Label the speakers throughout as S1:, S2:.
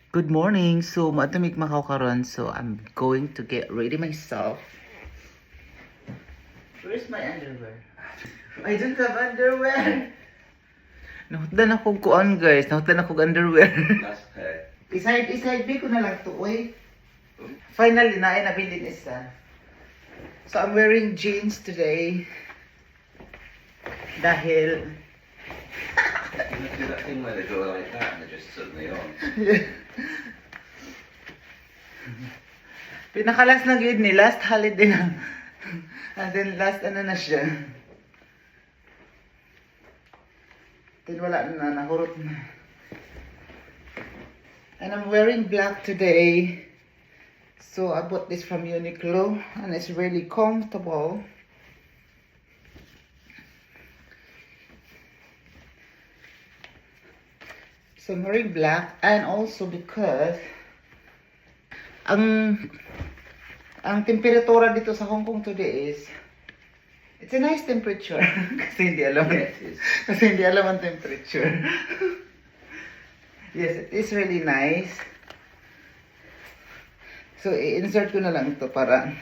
S1: Good morning. So, matamig makaw karon. So, I'm going to get ready myself. Where's my underwear? I don't have underwear. Nahutdan akong kuan, guys. Nahutdan akong underwear.
S2: Last pair.
S1: Iside ko na lang to, oy. Finally, nabilin isa. So, I'm wearing jeans today. Dahil...
S2: You do that thing where they go like that and they're just suddenly on.
S1: Pinakalas na gid ni last holiday na. And then last ano na siya. Then wala na, nahurot na. And I'm wearing black today. So I bought this from Uniqlo and it's really comfortable. So I'm wearing black and also because ang temperatura dito sa Hong Kong today is it's a nice temperature. Kasi hindi alam kasi hindi alam ang temperature. Yes, it is really nice. So i-insert ko na lang ito para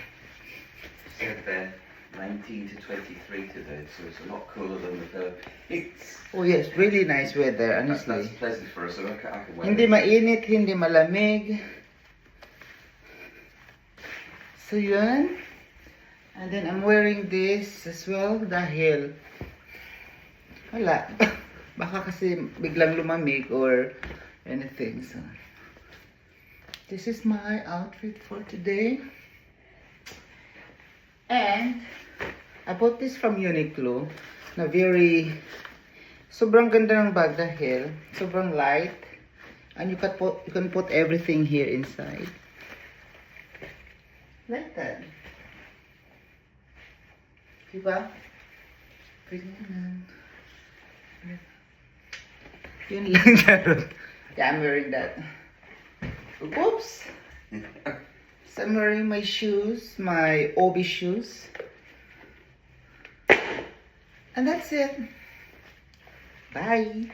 S2: Said then 19 to 23 today, so it's a lot cooler than the Philippines.
S1: oh yes, really nice weather,
S2: That's
S1: honestly.
S2: pleasant for us. So I can wear
S1: Hindi
S2: it.
S1: mainit, hindi malamig. So yun. And then I'm wearing this as well dahil wala. Baka kasi biglang lumamig or anything. So this is my outfit for today. And I bought this from Uniqlo na sobrang ganda ng bag dahil sobrang light and you can put everything here inside. Like that. Diba? Yun lang, Charot. Yeah, I'm wearing that. Oops! So I'm wearing my shoes, my Obi shoes. And that's it. Bye!